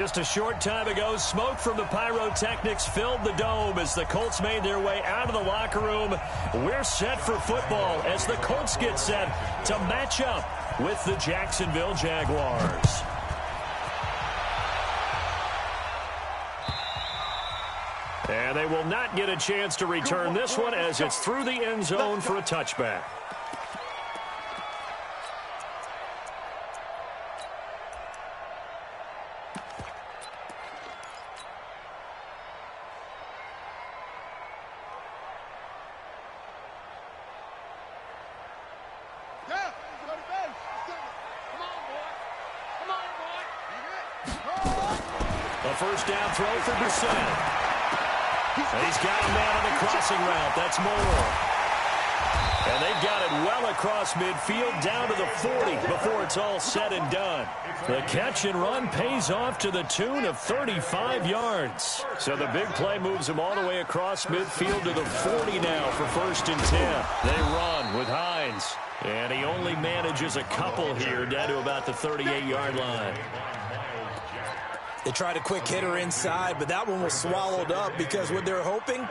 Just a short time ago, smoke from the pyrotechnics filled the dome as the Colts made their way out of the locker room. We're set for football as the Colts get set to match up with the Jacksonville Jaguars. And they will not get a chance to return this one as it's through the end zone for a touchback. A first down throw for Brissett. He's got a man on the crossing route. That's Moore. And they've got it well across midfield down to the 40 before it's all said and done. The catch and run pays off to the tune of 35 yards. So the big play moves him all the way across midfield to the 40 now for 1st and 10. They run with Hines. And he only manages a couple here down to about the 38-yard line. They tried a quick hitter inside, but that one was swallowed up because what they're hoping,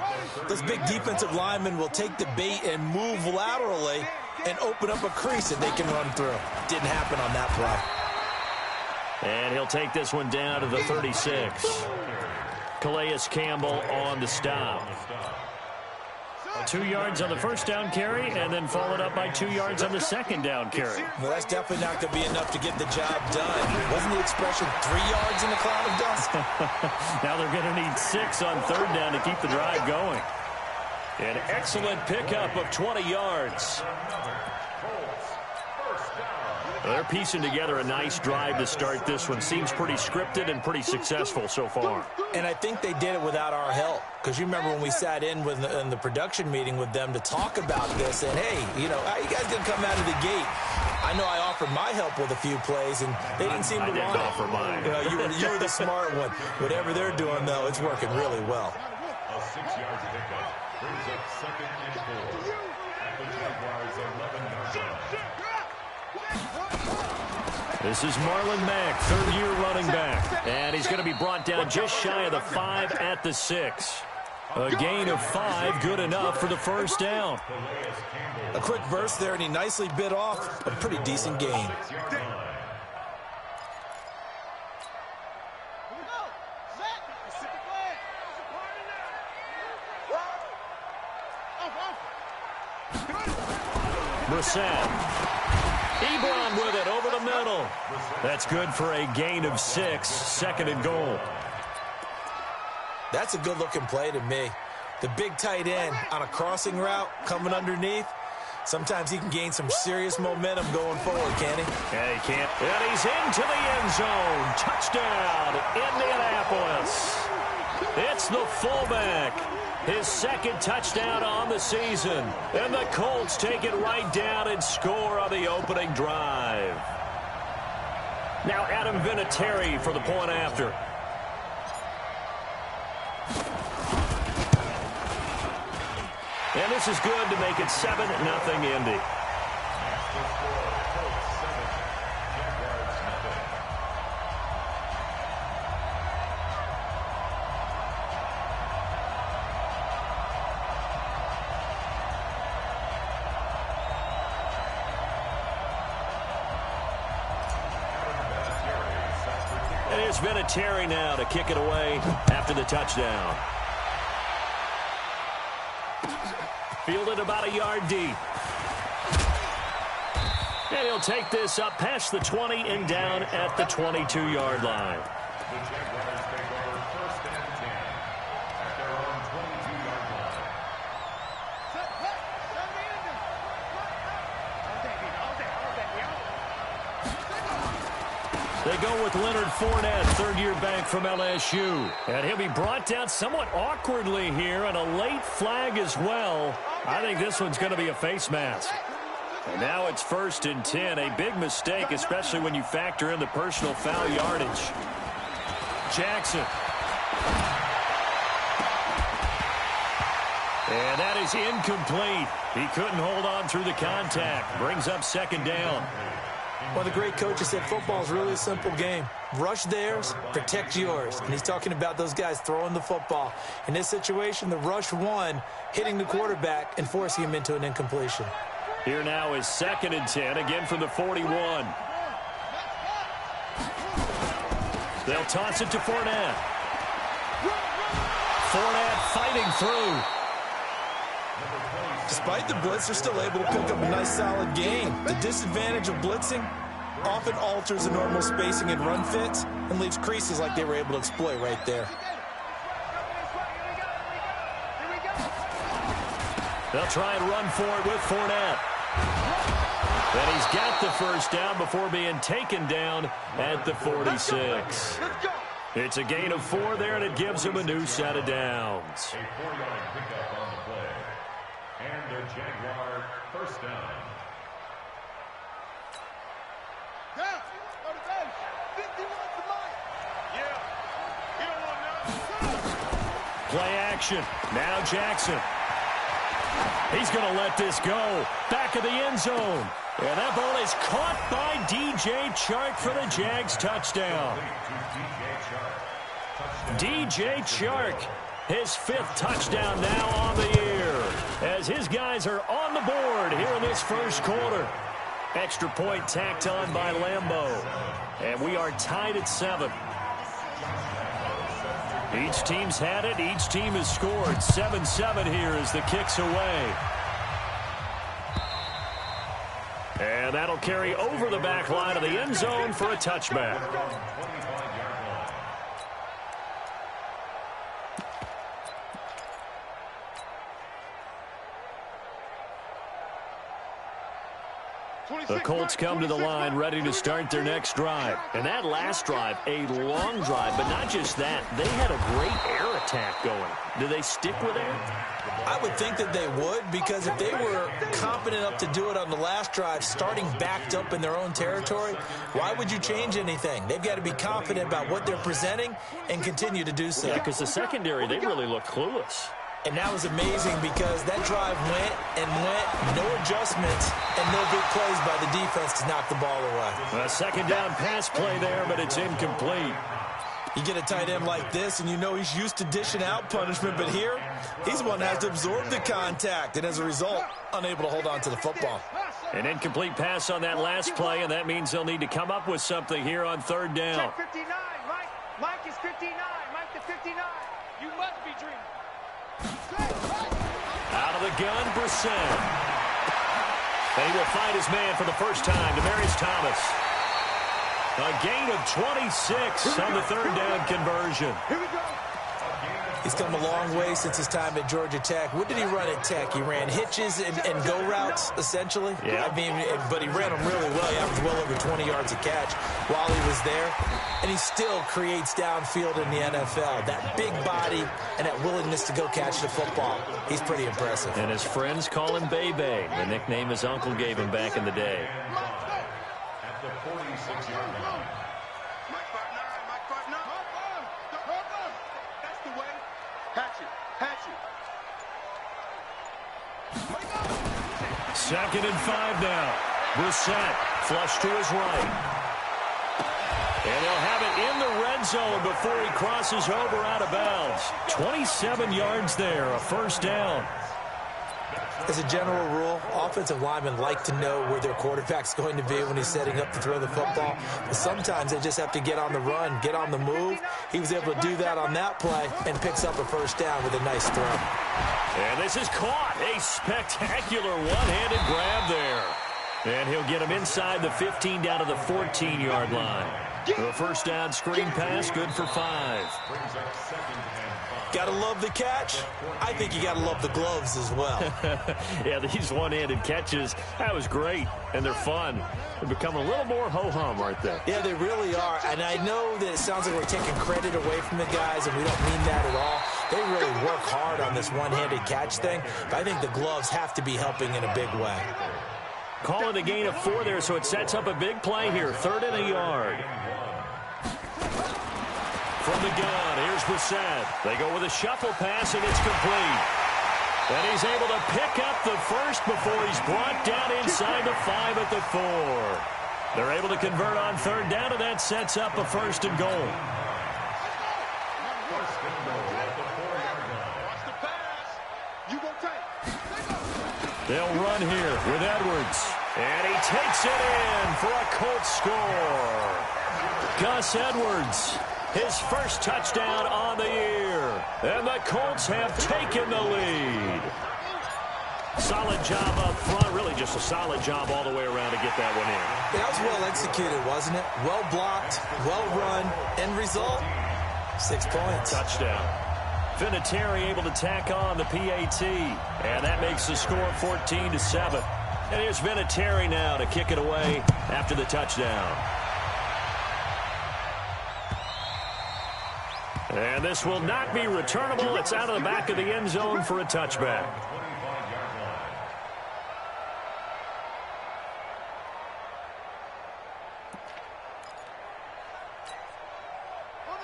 those big defensive linemen will take the bait and move laterally and open up a crease that they can run through. Didn't happen on that play. And he'll take this one down to the 36. Calais Campbell on the stop. 2 yards on the first down carry, and then followed up by 2 yards on the second down carry. Well, that's definitely not going to be enough to get the job done. Wasn't the expression 3 yards in a cloud of dust? Now they're going to need 6 on third down to keep the drive going. An excellent pickup of 20 yards. They're piecing together a nice drive to start this one. Seems pretty scripted and pretty successful so far. And I think they did it without our help. Because you remember when we sat in the production meeting with them to talk about this, and hey, you know, how you guys going to come out of the gate? I know I offered my help with a few plays, and they didn't seem to want it. I didn't offer mine. You were the smart one. Whatever they're doing, though, it's working really well. A 6-yard pickup brings up 2nd and 4 at the Jaguars' 11-yard line. This is Marlon Mack, third-year running back. And he's going to be brought down just shy of the 5 at the 6. A gain of 5, good enough for the first down. A quick burst there, and he nicely bit off a pretty decent gain. Brissett. Ebron with it over the middle. That's good for a gain of 6, 2nd and goal. That's a good-looking play to me. The big tight end on a crossing route coming underneath. Sometimes he can gain some serious momentum going forward, can he? Yeah, he can. And he's into the end zone. Touchdown, Indianapolis. It's the fullback. His 2nd touchdown on the season. And the Colts take it right down and score on the opening drive. Now Adam Vinatieri for the point after. And this is good to make it 7-0 Indy. And here's Vinatieri now to kick it away after the touchdown. Fielded about a yard deep. And he'll take this up past the 20 and down at the 22-yard line. The Jaguars take over 1st and 10 at their own 22-yard line. They go with Leonard Fournette, third-year back from LSU. And he'll be brought down somewhat awkwardly here, and a late flag as well. I think this one's going to be a face mask. And now it's 1st and 10. A big mistake, especially when you factor in the personal foul yardage. Jackson. And that is incomplete. He couldn't hold on through the contact. Brings up 2nd down. One of the great coaches said football is really a simple game. Rush theirs, protect yours. And he's talking about those guys throwing the football. In this situation, the rush won, hitting the quarterback and forcing him into an incompletion. Here now is 2nd and 10, again from the 41. They'll toss it to Fournette. Fournette fighting through. Despite the blitz, they're still able to pick up a nice solid gain. The disadvantage of blitzing often alters the normal spacing and run fits and leaves creases like they were able to exploit right there. They'll try and run for it with Fournette. And he's got the first down before being taken down at the 46. It's a gain of 4 there, and it gives him a new set of downs. A 4-yard pickup on the play. And their Jaguar first down. Play action. Now Jackson. He's going to let this go. Back of the end zone. And that ball is caught by DJ Chark for the Jags touchdown. DJ Chark, his 5th touchdown now on the year, as his guys are on the board here in this first quarter. Extra point tacked on by Lambeau. And we are tied at 7. Each team's had it. Each team has scored. 7-7 here as the kick's away. And that'll carry over the back line of the end zone for a touchback. The Colts come to the line ready to start their next drive. And that last drive, a long drive, but not just that. They had a great air attack going. Do they stick with air? I would think that they would, because if they were confident enough to do it on the last drive, starting backed up in their own territory, why would you change anything? They've got to be confident about what they're presenting and continue to do so. Yeah, because the secondary, they really look clueless. And that was amazing because that drive went and went, no adjustments, and no big plays by the defense to knock the ball away. A second down pass play there, but it's incomplete. You get a tight end like this, and you know he's used to dishing out punishment, but here, he's the one that has to absorb the contact, and as a result, unable to hold on to the football. An incomplete pass on that last play, and that means they'll need to come up with something here on 3rd down. Check 59, Mike. Mike is 59. Mike the 59. You must be dreaming. Out of the gun, Brissett. And he will find his man for the first time, Demaryius Thomas. A gain of 26 on the 3rd down conversion. Here we go. He's come a long way since his time at Georgia Tech. What did he run at Tech? He ran hitches and go routes, essentially. Yeah. I mean, but he ran them really well. He averaged well over 20 yards a catch while he was there. And he still creates downfield in the NFL. That big body and that willingness to go catch the football. He's pretty impressive. And his friends call him Bebe, the nickname his uncle gave him back in the day. At the 46-yard line. That's the way. Hatch it. Hatch it. 2nd and 5 now. Brissett flush to his right. And he'll have it in the red zone before he crosses over out of bounds. 27 yards there, a first down. As a general rule, offensive linemen like to know where their quarterback's going to be when he's setting up to throw the football. But sometimes they just have to get on the run, get on the move. He was able to do that on that play and picks up a first down with a nice throw. And this is caught. A spectacular one-handed grab there. And he'll get him inside the 15 down to the 14-yard line. A first down screen pass, good for 5. Gotta love the catch. I think you gotta love the gloves as well. Yeah, these one-handed catches, that was great, and they're fun. They've become a little more ho-hum, aren't they? Yeah, they really are, and I know that it sounds like we're taking credit away from the guys, and we don't mean that at all. They really work hard on this one-handed catch thing, but I think the gloves have to be helping in a big way. Calling a gain of 4 there, so it sets up a big play here, 3rd and a yard. From the gun, here's Brissett. They go with a shuffle pass, and it's complete. And he's able to pick up the first before he's brought down inside the 5 at the 4. They're able to convert on third down, and that sets up a 1st and goal. First and goal at the 4-yard line. Watch the pass. You go tight. They'll run here with Edwards. And he takes it in for a Colts score. Gus Edwards, his first touchdown on the year. And the Colts have taken the lead. Solid job up front. Really just a solid job all the way around to get that one in. That was well executed, wasn't it? Well blocked, well run. End result, 6 points. Touchdown. Vinatieri able to tack on the PAT. And that makes the score 14-7. And here's Vinatieri now to kick it away after the touchdown. And this will not be returnable. It's out of the back of the end zone for a touchback.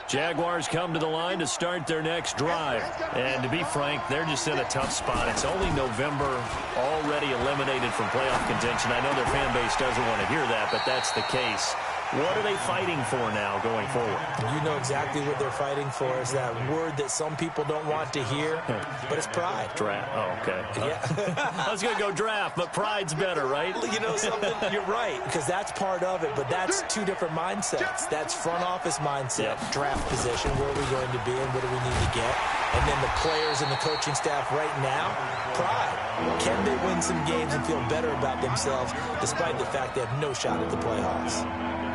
Jaguars come to the line to start their next drive. And to be frank, they're just in a tough spot. It's only November, already eliminated from playoff contention. I know their fan base doesn't want to hear that, but that's the case. What are they fighting for now going forward? You know exactly what they're fighting for. Is that word that some people don't want to hear, but it's pride. Draft. Oh, okay. Yeah. I was going to go draft, but pride's better, right? You know something? You're right, because that's part of it, but that's two different mindsets. That's front office mindset, draft position, where are we going to be and what do we need to get? And then the players and the coaching staff right now, pride. Can they win some games and feel better about themselves despite the fact they have no shot at the playoffs?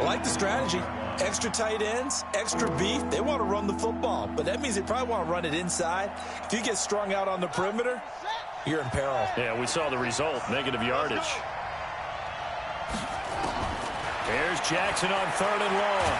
I like the strategy. Extra tight ends, extra beef. They want to run the football, but that means they probably want to run it inside. If you get strung out on the perimeter, you're in peril. Yeah, we saw the result, negative yardage. Here's Jackson on 3rd and long.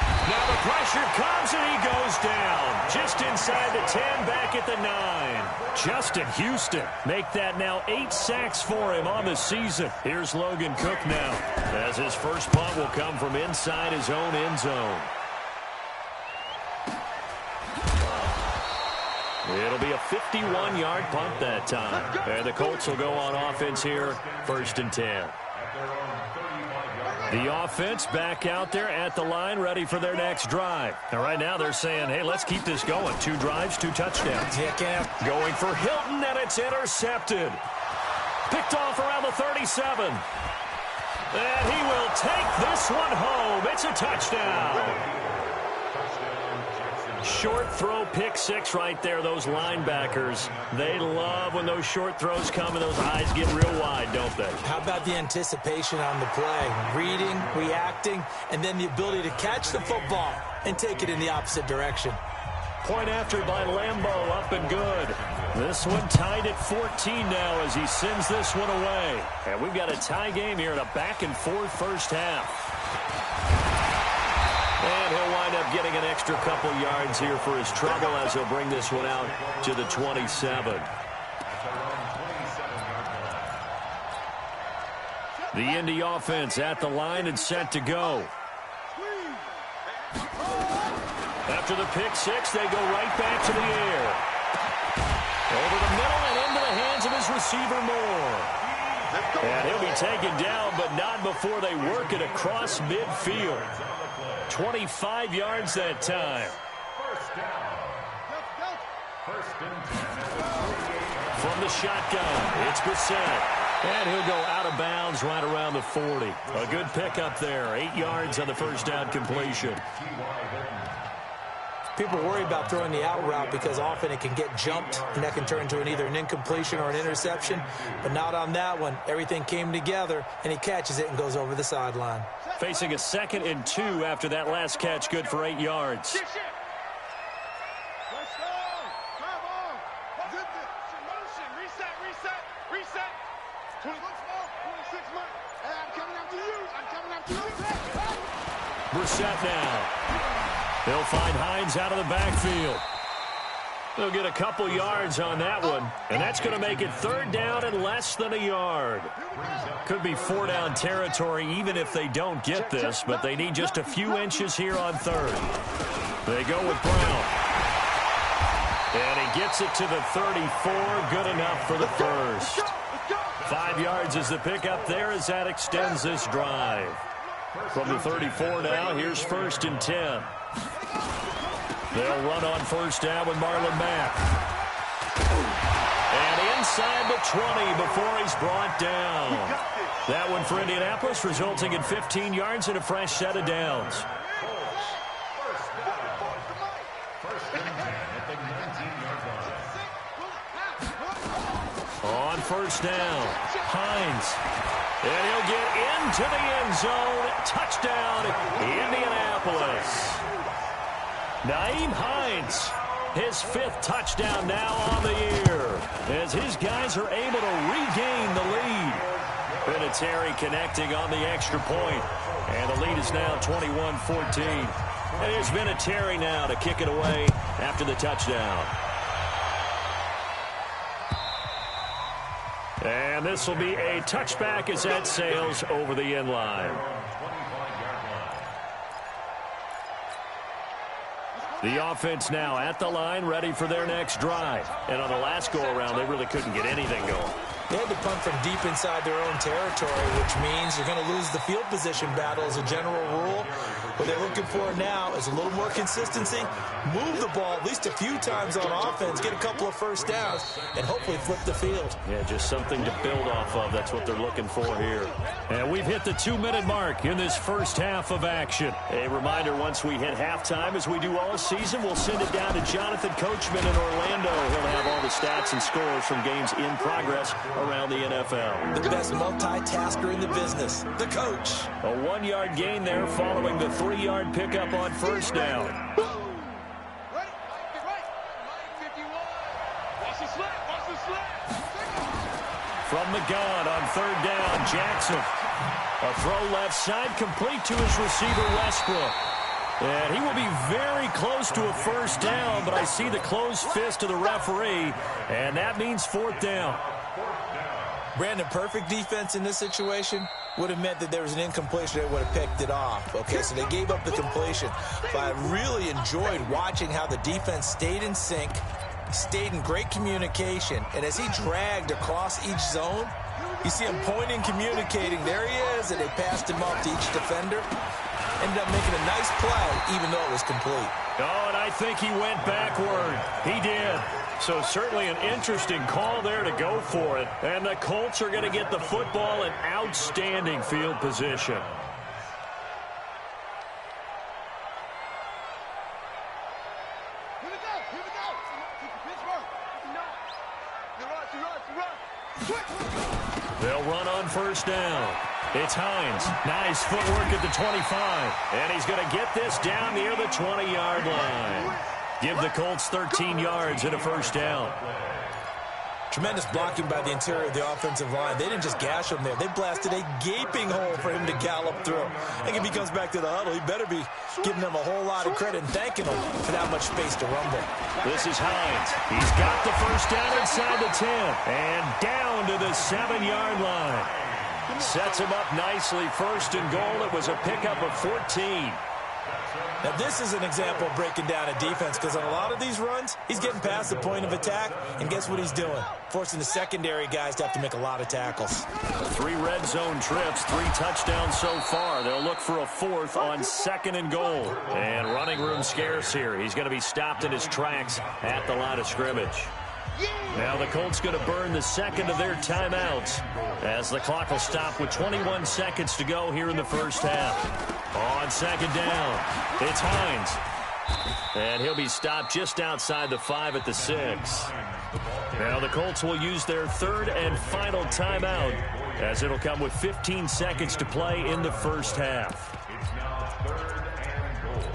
Now the pressure comes and he goes down. Just inside the 10, back at the 9. Justin Houston make that now 8 sacks for him on the season. Here's Logan Cook now, as his first punt will come from inside his own end zone. It'll be a 51-yard punt that time. And the Colts will go on offense here, 1st and 10. The offense back out there at the line, ready for their next drive. And right now they're saying, hey, let's keep this going. 2 drives, 2 touchdowns. Yeah, Cam. Going for Hilton, and it's intercepted. Picked off around the 37. And he will take this one home. It's a touchdown. Short throw, pick 6 right there. Those linebackers, they love when those short throws come and those eyes get real wide, don't they? How about the anticipation on the play? Reading, reacting, and then the ability to catch the football and take it in the opposite direction. Point after by Lambeau, up and good. This one tied at 14 now as he sends this one away. And we've got a tie game here in a back-and-forth first half. And he'll wind up getting an extra couple yards here for his trouble as he'll bring this one out to the 27. The Indy offense at the line and set to go. After the pick 6, they go right back to the air. Over the middle and into the hands of his receiver Moore. And he'll be taken down, but not before they work it across midfield. 25 yards that time. First down. First and 10. From the shotgun, it's Brissett. And he'll go out of bounds right around the 40. A good pickup there. 8 yards on the first down completion. People worry about throwing the out route because often it can get jumped, and that can turn into either an incompletion or an interception. But not on that one. Everything came together, and he catches it and goes over the sideline. Facing a 2nd and 2 after that last catch, good for 8 yards. Brissett now. They'll find Hines out of the backfield. They'll get a couple yards on that one, and that's going to make it 3rd down and less than a yard. Could be 4-down territory even if they don't get this, but they need just a few inches here on 3rd. They go with Brown. And he gets it to the 34, good enough for the first. 5 yards is the pickup there as that extends this drive. From the 34 now, here's 1st and 10. They'll run on 1st down with Marlon Mack. And inside the 20 before he's brought down. That one for Indianapolis, resulting in 15 yards and a fresh set of downs. On 1st down, Hines. And he'll get into the end zone. Touchdown, Indianapolis. Nyheim Hines, his 5th touchdown now on the year, as his guys are able to regain the lead. Vinatieri connecting on the extra point, and the lead is now 21-14. And here's Vinatieri now to kick it away after the touchdown. And this will be a touchback as that sails over the end line. The offense now at the line, ready for their next drive. And on the last go-around, they really couldn't get anything going. They had to punt from deep inside their own territory, which means you're going to lose the field position battle as a general rule. What they're looking for now is a little more consistency, move the ball at least a few times on offense, get a couple of 1st downs, and hopefully flip the field. Yeah, just something to build off of. That's what they're looking for here. And we've hit the 2-minute mark in this first half of action. A reminder, once we hit halftime, as we do all season, we'll send it down to Jonathan Coachman in Orlando. He'll have all the stats and scores from games in progress around the NFL. The best multitasker in the business, the coach. A 1-yard gain there following the 3-yard pickup on 1st down. From the gun on 3rd down, Jackson. A throw left side, complete to his receiver, Westbrook. And he will be very close to a 1st down, but I see the closed fist of the referee, and that means 4th down. Brandon, perfect defense in this situation would have meant that there was an incompletion that would have picked it off. Okay, so they gave up the completion. But I really enjoyed watching how the defense stayed in sync, stayed in great communication, and as he dragged across each zone, you see him pointing, communicating. There he is, and they passed him off to each defender. Ended up making a nice play, even though it was complete. Oh, and I think he went backward. He did. So certainly an interesting call there to go for it. And the Colts are going to get the football in outstanding field position. Here we go. They'll run on 1st down. It's Hines. Nice footwork at the 25. And he's going to get this down near the 20-yard line. Give the Colts 13 yards and a 1st down. Tremendous blocking by the interior of the offensive line. They didn't just gash him there. They blasted a gaping hole for him to gallop through. I think if he comes back to the huddle, he better be giving them a whole lot of credit and thanking them for that much space to rumble. This is Hines. He's got the 1st down inside the 10. And down to the 7-yard line. Sets him up nicely. 1st and goal. It was a pickup of 14. Now, this is an example of breaking down a defense, because on a lot of these runs, he's getting past the point of attack, and guess what he's doing? Forcing the secondary guys to have to make a lot of tackles. 3 red zone trips, 3 touchdowns so far. They'll look for a 4th on 2nd and goal. And running room scarce here. He's going to be stopped in his tracks at the line of scrimmage. Now the Colts going to burn the 2nd of their timeouts as the clock will stop with 21 seconds to go here in the first half. On 2nd down, it's Hines. And he'll be stopped just outside the 5 at the 6. Now the Colts will use their 3rd and final timeout as it'll come with 15 seconds to play in the first half. It's now 3rd and goal.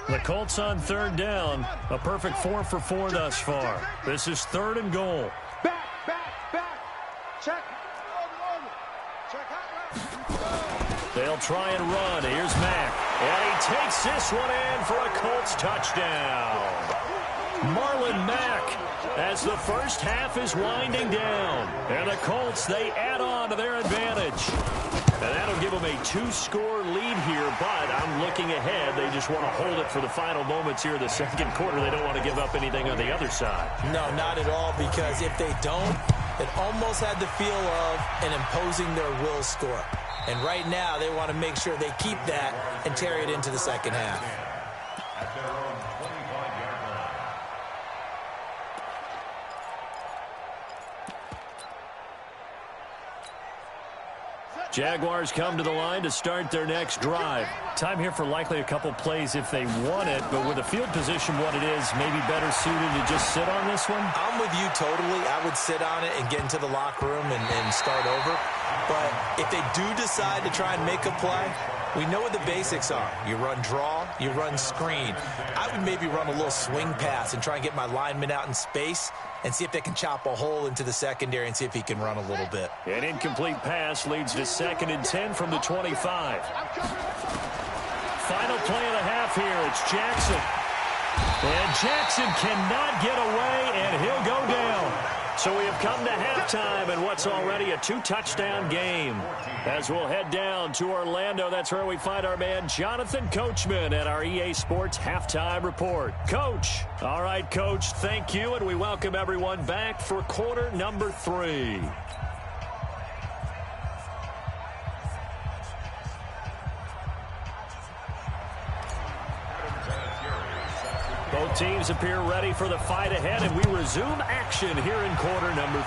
The Colts on 3rd down, a perfect 4 for 4 thus far. This is 3rd and goal. Back. Check. They'll try and run. Here's Mack. And he takes this one in for a Colts touchdown. Marlon Mack as the first half is winding down. And the Colts, they add on to their advantage. And that'll give them a 2-score lead here, but I'm looking ahead. They just want to hold it for the final moments here in the 2nd quarter. They don't want to give up anything on the other side. No, not at all, because if they don't, It almost had the feel of an imposing their will score. And right now, they want to make sure they keep that and carry it into the second half. At their own 25-yard line. Jaguars come to the line to start their next drive. Time here for likely a couple plays if they want it, but with the field position what it is, maybe better suited to just sit on this one? I'm with you totally. I would sit on it and get into the locker room and start over. But if they do decide to try and make a play, we know what the basics are. You run draw, you run screen. I would maybe run a little swing pass and try and get my lineman out in space and see if they can chop a hole into the secondary and see if he can run a little bit. An incomplete pass leads to 2nd and 10 from the 25. Final play of the half here. It's Jackson. And Jackson cannot get away, and he'll go down. So we have come to halftime in what's already a 2-touchdown game. As we'll head down to Orlando, that's where we find our man Jonathan Coachman at our EA Sports Halftime Report. Coach. All right, Coach, thank you, and we welcome everyone back for quarter number 3. Both teams appear ready for the fight ahead, and we resume action here in quarter number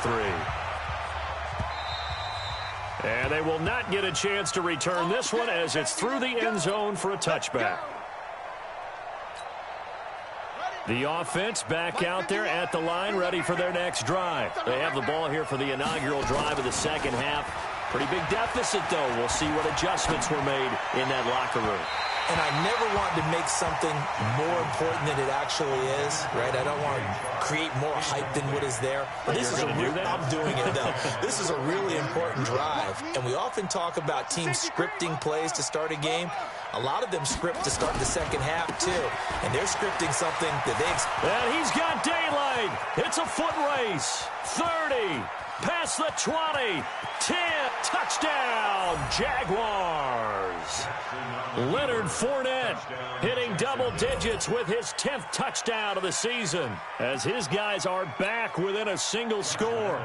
3. And they will not get a chance to return this one as it's through the end zone for a touchback. The offense back out there at the line, ready for their next drive. They have the ball here for the inaugural drive of the second half. Pretty big deficit, though. We'll see what adjustments were made in that locker room. And I never want to make something more important than it actually is, right? I don't want to create more hype than what is there. But this is I'm doing it, though. This is a really important drive. And we often talk about teams scripting plays to start a game. A lot of them script to start the second half, too. And they're scripting something that they expect. And he's got daylight. It's a foot race. 30. Past the 20. 10. Touchdown, Jaguars. Leonard Fournette hitting double digits with his 10th touchdown of the season as his guys are back within a single score.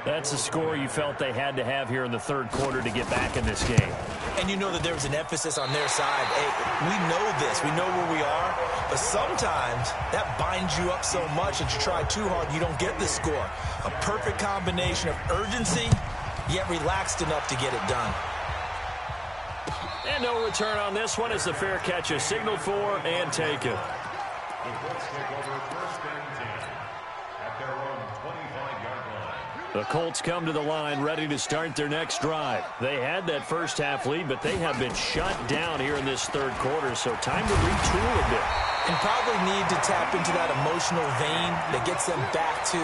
That's a score you felt they had to have here in the third quarter to get back in this game. And you know that there was an emphasis on their side. Hey, we know this. We know where we are. But sometimes that binds you up so much that you try too hard, you don't get the score. A perfect combination of urgency, yet relaxed enough to get it done. And no return on this one as the fair catch is signaled for and taken. The Colts take over 1st and 10 at their own 25-yard line. The Colts come to the line ready to start their next drive. They had that first half lead, but they have been shut down here in this third quarter, so time to retool a bit. And probably need to tap into that emotional vein that gets them back to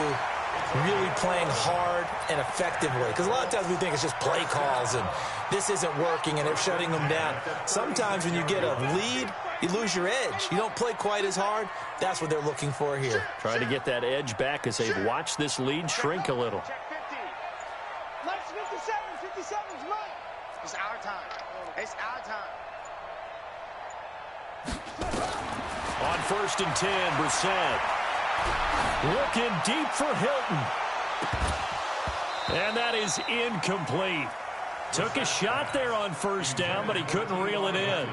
really playing hard and effectively. Because a lot of times we think it's just play calls and this isn't working and they're shutting them down. Sometimes when you get a lead, you lose your edge. You don't play quite as hard. That's what they're looking for here. Trying to get that edge back as they've watched this lead shrink a little. Let's 57's mine. It's our time. It's our time. On 1st and 10, Brissett. Looking deep for Hilton. And that is incomplete. Took a shot there on 1st down, but he couldn't reel it in.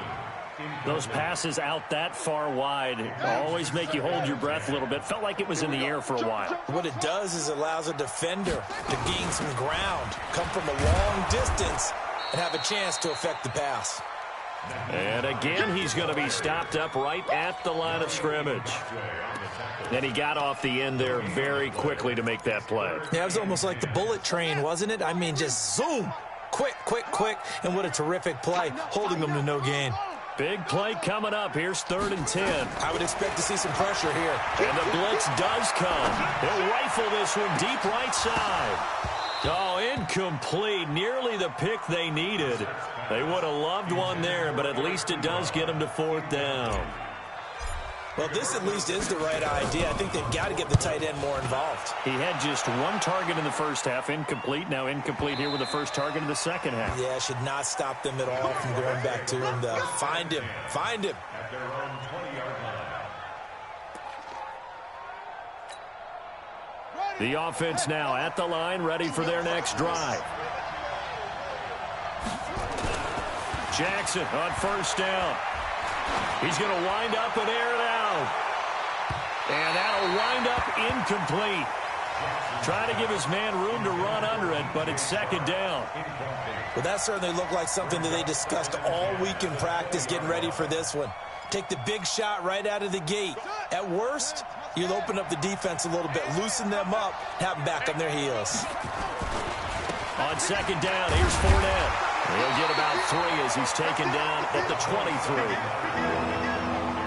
Those passes out that far wide always make you hold your breath a little bit. Felt like it was in the air for a while. What it does is it allows a defender to gain some ground, come from a long distance, and have a chance to affect the pass. And again, he's going to be stopped up right at the line of scrimmage. And he got off the end there very quickly to make that play. Yeah, it was almost like the bullet train, wasn't it? I mean, just zoom, quick, quick, quick, and what a terrific play, holding them to no gain. Big play coming up. Here's 3rd and 10. I would expect to see some pressure here. And the blitz does come. He'll rifle this one deep right side. Oh, incomplete. Nearly the pick they needed. They would have loved one there, but at least it does get them to 4th down. Well, this at least is the right idea. I think they've got to get the tight end more involved. He had just one target in the first half, incomplete. Now incomplete here with the first target in the second half. Yeah, should not stop them at all from going back to him. Find him. Find him. At their own 20-yard line. The offense now at the line, ready for their next drive. Jackson on first down. He's going to wind up and air it out. And that'll wind up incomplete. Trying to give his man room to run under it, but it's second down. Well, that certainly looked like something that they discussed all week in practice getting ready for this one. Take the big shot right out of the gate. At worst, you'll open up the defense a little bit, loosen them up, have them back on their heels. On second down, here's Fournette. He'll get about 3 as he's taken down at the 23.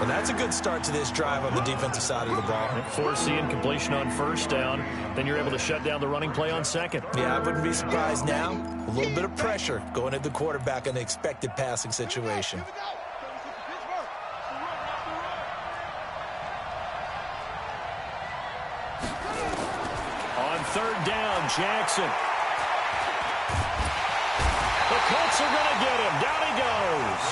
And that's a good start to this drive on the defensive side of the ball. Force the incompletion on first down. Then you're able to shut down the running play on second. Yeah, I wouldn't be surprised now. A little bit of pressure going at the quarterback in the expected passing situation. On third down, Jackson. The Colts are going to get him. Down he goes.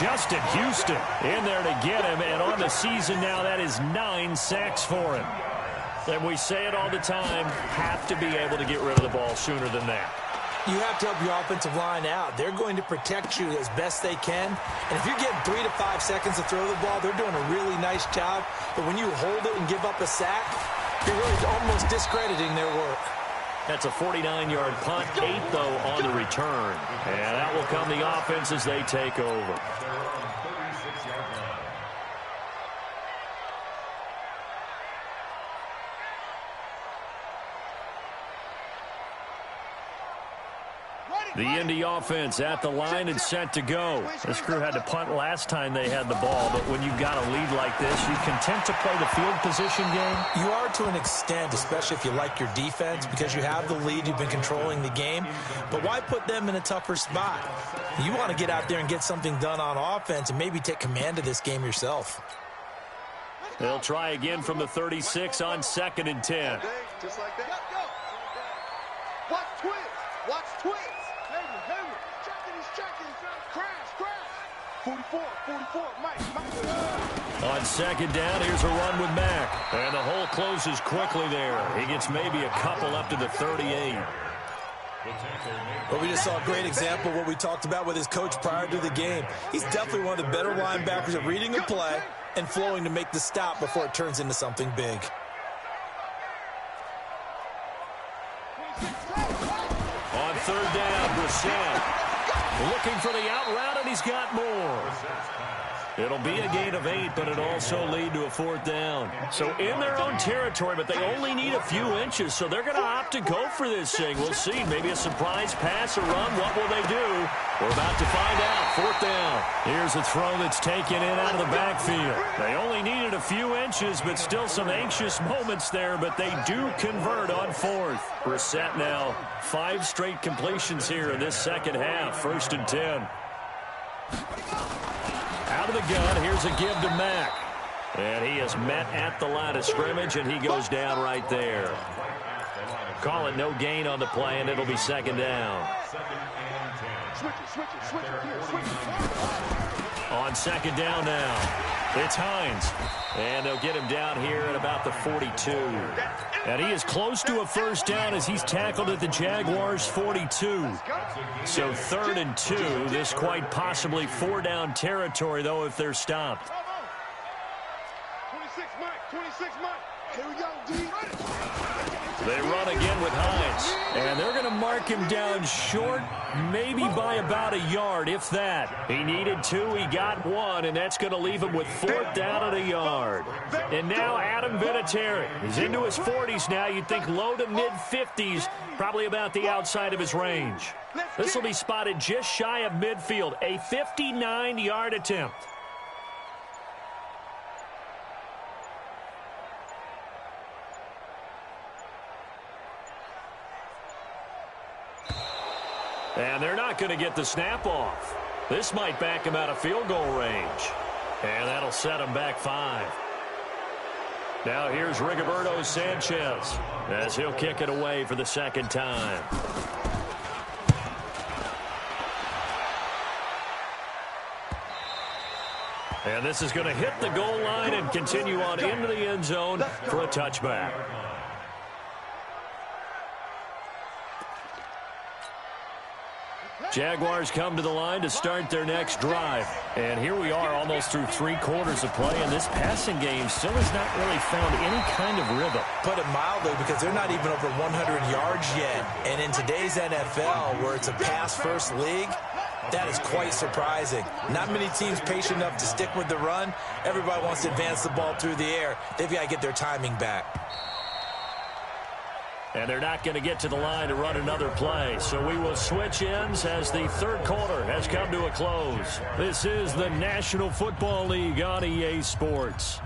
Justin Houston in there to get him. And on the season now, that is 9 sacks for him. And we say it all the time, have to be able to get rid of the ball sooner than that. You have to help your offensive line out. They're going to protect you as best they can. And if you're getting 3 to 5 seconds to throw the ball, they're doing a really nice job. But when you hold it and give up a sack, you're really almost discrediting their work. That's a 49-yard punt, 8, though, on the return. And that will come the offense as they take over. The Indy offense at the line and set to go. This crew had to punt last time they had the ball, but when you've got a lead like this, you content to play the field position game? You are to an extent, especially if you like your defense, because you have the lead, you've been controlling the game. But why put them in a tougher spot? You want to get out there and get something done on offense and maybe take command of this game yourself. They'll try again from the 36 on 2nd and 10. Just like that. Watch twins. Watch twins. Crash. 44, Mike. On second down, here's a run with Mack. And the hole closes quickly there. He gets maybe a couple up to the 38. Well, we just saw a great example of what we talked about with his coach prior to the game. He's definitely one of the better linebackers at reading a play and flowing to make the stop before it turns into something big. On third down, Brissett looking for the out route, and he's got more. It'll be a gain of 8, but it'll also lead to a 4th down. So in their own territory, but they only need a few inches, so they're going to opt to go for this thing. We'll see. Maybe a surprise pass or run. What will they do? We're about to find out. 4th down. Here's a throw that's taken in out of the backfield. They only needed a few inches, but still some anxious moments there, but they do convert on 4th. Brissett now 5 straight completions here in this second half. 1st and 10. Out of the gun, here's a give to Mack. And he is met at the line of scrimmage, and he goes down right there. Call it no gain on the play, and it'll be 2nd down. On 2nd down now, it's Hines. And they'll get him down here at about the 42. And he is close to a 1st down as he's tackled at the Jaguars' 42. So 3rd and 2. This quite possibly 4-down territory, though, if they're stopped. 26 Mike. Here we go, D. They run again with Hines. And they're going to mark him down short, maybe by about a yard, if that. He needed 2, he got 1, and that's going to leave him with 4th down at a yard. And now Adam Vinatieri. He's into his 40s now. You'd think low to mid-50s, probably about the outside of his range. This will be spotted just shy of midfield, a 59-yard attempt. And they're not going to get the snap off. This might back him out of field goal range. And that'll set him back 5. Now here's Rigoberto Sanchez as he'll kick it away for the 2nd time. And this is going to hit the goal line and continue on into the end zone for a touchback. Jaguars come to the line to start their next drive. And here we are almost through 3 quarters of play, and this passing game still has not really found any kind of rhythm. Put it mildly, because they're not even over 100 yards yet. And in today's NFL, where it's a pass-first league, that is quite surprising. Not many teams patient enough to stick with the run. Everybody wants to advance the ball through the air. They've got to get their timing back. And they're not going to get to the line to run another play. So we will switch ends as the third quarter has come to a close. This is the National Football League on EA Sports.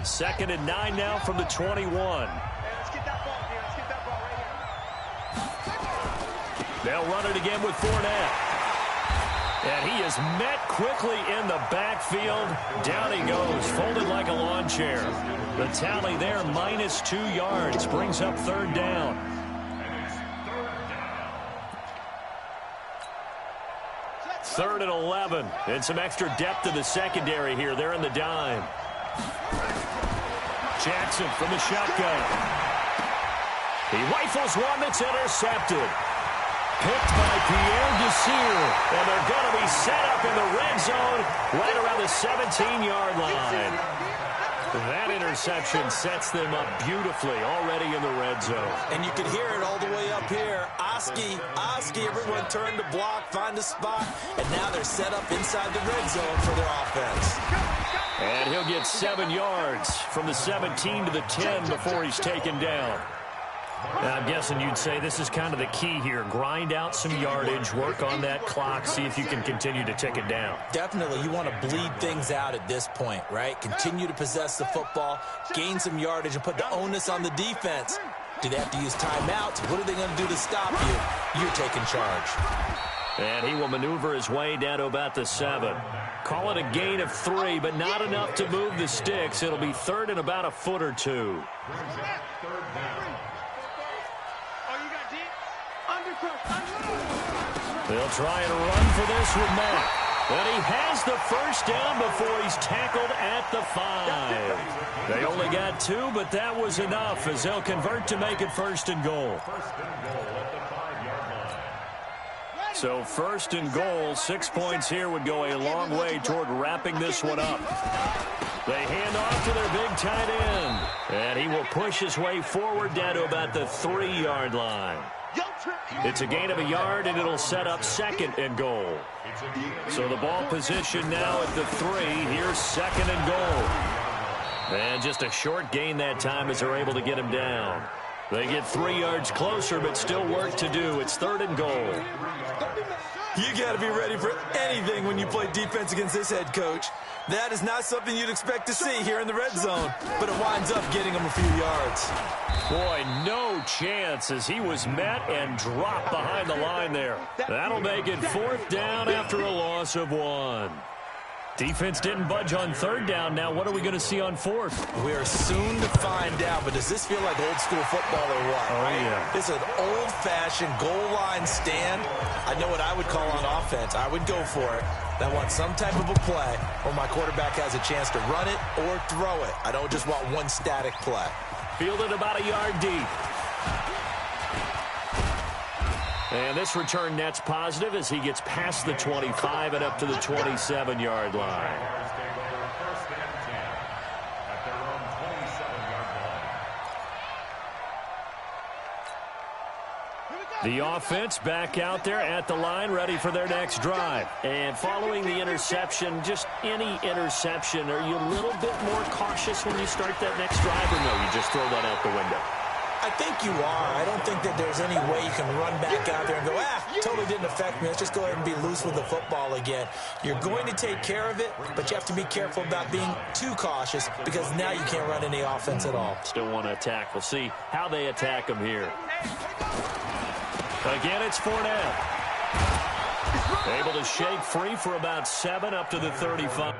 Second and 9 now from the 21. Let's get that ball here. Let's get that ball right here. They'll run it again with Fournette. And he is met quickly in the backfield. Down he goes, folded like a lawn chair. The tally there, -2 yards, brings up third down. Third and 11, and some extra depth to the secondary here. They're in the dime. Jackson from the shotgun. He rifles one that's intercepted. Picked by Pierre Desir, and they're going to be set up in the red zone right around the 17-yard line. That interception sets them up beautifully already in the red zone. And you can hear it all the way up here. Oski, everyone turned to block, find a spot, and now they're set up inside the red zone for their offense. And he'll get 7 yards from the 17 to the 10 before he's taken down. Now, I'm guessing you'd say this is kind of the key here. Grind out some yardage, work on that clock, see if you can continue to tick it down. Definitely, you want to bleed things out at this point, right? Continue to possess the football, gain some yardage, and put the onus on the defense. Do they have to use timeouts? What are they going to do to stop you? You're taking charge. And he will maneuver his way down to about the 7. Call it a gain of 3, but not enough to move the sticks. It'll be third and about a foot or 2. They'll try and run for this with Mack. And he has the first down before he's tackled at the 5. They only got 2, but that was enough as they'll convert to make it first and goal. So first and goal, 6 points here would go a long way toward wrapping this one up. They hand off to their big tight end. And he will push his way forward down to about the 3-yard line. It's a gain of a yard, and it'll set up second and goal. So the ball position now at the 3. Here's second and goal. And just a short gain that time as they're able to get him down. They get 3 yards closer, but still work to do. It's third and goal. You got to be ready for anything when you play defense against this head coach. That is not something you'd expect to see here in the red zone, but it winds up getting him a few yards. Boy, no chance as he was met and dropped behind the line there. That'll make it fourth down after a loss of 1. Defense didn't budge on third down. Now what are we going to see on fourth? We are soon to find out, but does this feel like old school football or what? Oh, right? yeah. This is an old-fashioned goal line stand. I know what I would call on offense. I would go for it. I want some type of a play where my quarterback has a chance to run it or throw it. I don't just want one static play. Fielded about a yard deep. And this return net's positive as he gets past the 25 and up to the 27-yard line. The offense back out there at the line, ready for their next drive. And following the interception, just any interception, are you a little bit more cautious when you start that next drive, or no, you just throw that out the window? I think you are. I don't think that there's any way you can run back out there and go, totally didn't affect me. Let's just go ahead and be loose with the football again. You're going to take care of it, but you have to be careful about being too cautious because now you can't run any offense at all. Still want to attack. We'll see how they attack him here. Again, it's Fournette. Able to shake free for about 7 up to the 35.